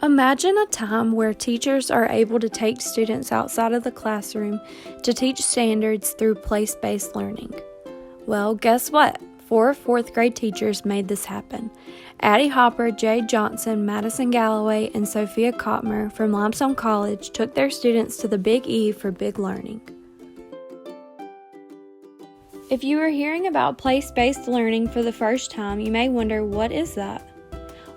Imagine a time where teachers are able to take students outside of the classroom to teach standards through place-based learning. Well, guess what? 4 fourth grade teachers made this happen. Addie Hopper, Jade Johnson, Madison Galloway, and Sophia Kottmer from Limestone College took their students to the Big E for Big Learning. If you are hearing about place-based learning for the first time, you may wonder, what is that?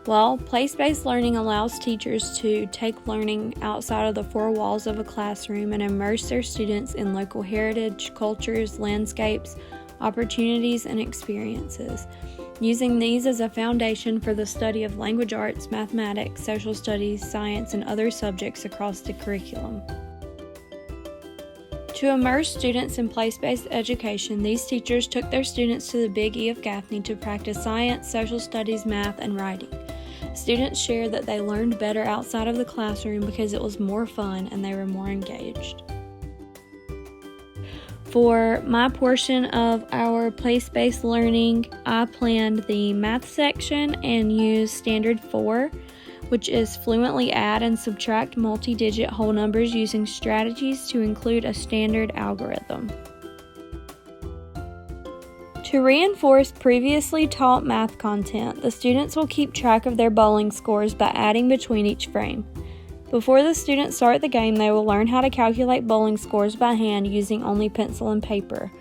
Well, place-based learning allows teachers to take learning outside of the 4 walls of a classroom and immerse their students in local heritage, cultures, landscapes, opportunities, and experiences, using these as a foundation for the study of language arts, mathematics, social studies, science, and other subjects across the curriculum. To immerse students in place-based education, these teachers took their students to the Big E of Gaffney to practice science, social studies, math, and writing. Students shared that they learned better outside of the classroom because it was more fun and they were more engaged. For my portion of our place-based learning, I planned the math section and used Standard 4, which is fluently add and subtract multi-digit whole numbers using strategies to include a standard algorithm. To reinforce previously taught math content, the students will keep track of their bowling scores by adding between each frame. Before the students start the game, they will learn how to calculate bowling scores by hand using only pencil and paper.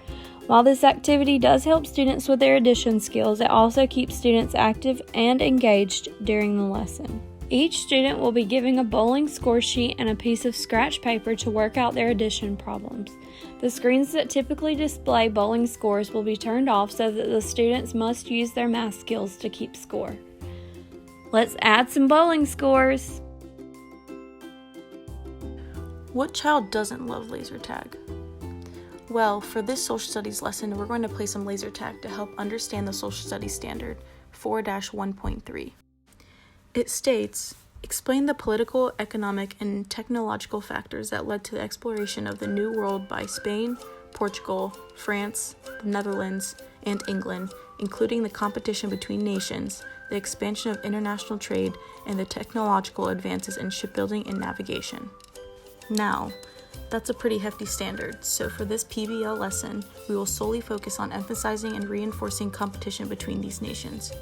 While this activity does help students with their addition skills, it also keeps students active and engaged during the lesson. Each student will be given a bowling score sheet and a piece of scratch paper to work out their addition problems. The screens that typically display bowling scores will be turned off so that the students must use their math skills to keep score. Let's add some bowling scores! What child doesn't love laser tag? Well, for this social studies lesson, we're going to play some laser tag to help understand the social studies standard 4-1.3. It states, explain the political, economic, and technological factors that led to the exploration of the New World by Spain, Portugal, France, the Netherlands, and England, including the competition between nations, the expansion of international trade, and the technological advances in shipbuilding and navigation. Now, that's a pretty hefty standard, so for this PBL lesson, we will solely focus on emphasizing and reinforcing competition between these nations.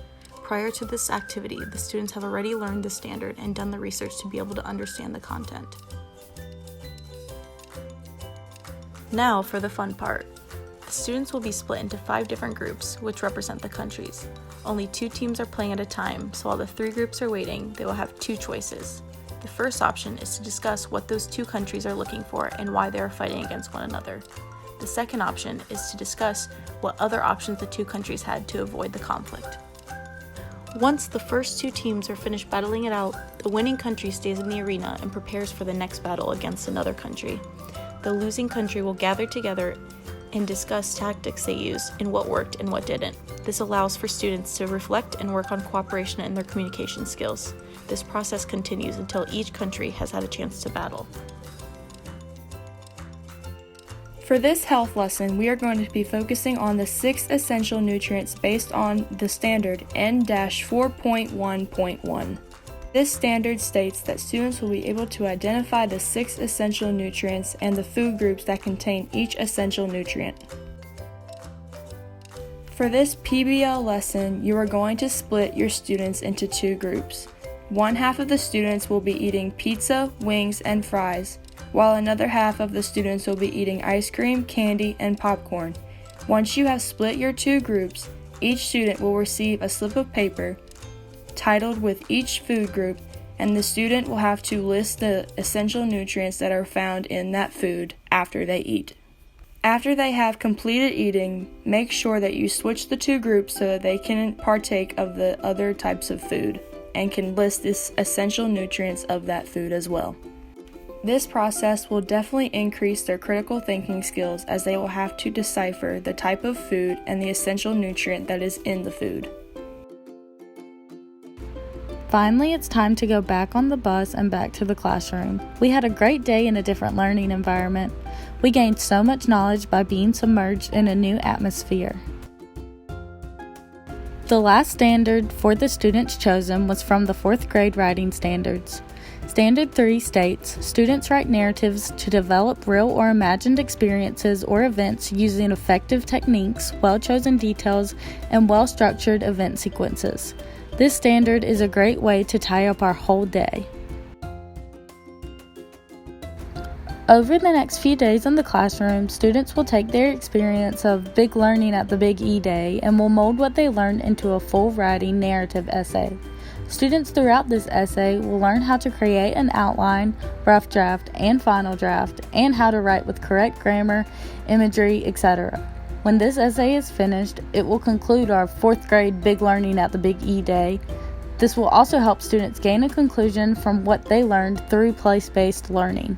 Prior to this activity, the students have already learned the standard and done the research to be able to understand the content. Now for the fun part. The students will be split into 5 different groups, which represent the countries. Only 2 teams are playing at a time, so while the 3 groups are waiting, they will have 2 choices. The first option is to discuss what those 2 countries are looking for and why they are fighting against one another. The second option is to discuss what other options the 2 countries had to avoid the conflict. Once the first 2 teams are finished battling it out, the winning country stays in the arena and prepares for the next battle against another country. The losing country will gather together and discuss tactics they used and what worked and what didn't. This allows for students to reflect and work on cooperation and their communication skills. This process continues until each country has had a chance to battle. For this health lesson, we are going to be focusing on the 6 essential nutrients based on the standard N-4.1.1. This standard states that students will be able to identify the 6 essential nutrients and the food groups that contain each essential nutrient. For this PBL lesson, you are going to split your students into 2 groups. One half of the students will be eating pizza, wings, and fries, while another half of the students will be eating ice cream, candy, and popcorn. Once you have split your 2 groups, each student will receive a slip of paper titled with each food group, and the student will have to list the essential nutrients that are found in that food after they eat. After they have completed eating, make sure that you switch the 2 groups so that they can partake of the other types of food and can list the essential nutrients of that food as well. This process will definitely increase their critical thinking skills as they will have to decipher the type of food and the essential nutrient that is in the food. Finally, it's time to go back on the bus and back to the classroom. We had a great day in a different learning environment. We gained so much knowledge by being submerged in a new atmosphere. The last standard for the students chosen was from the 4th grade writing standards. Standard 3 states, students write narratives to develop real or imagined experiences or events using effective techniques, well-chosen details, and well-structured event sequences. This standard is a great way to tie up our whole day. Over the next few days in the classroom, students will take their experience of Big Learning at the Big E Day and will mold what they learned into a full writing narrative essay. Students throughout this essay will learn how to create an outline, rough draft, and final draft, and how to write with correct grammar, imagery, etc. When this essay is finished, it will conclude our 4th grade Big Learning at the Big E Day. This will also help students gain a conclusion from what they learned through place-based learning.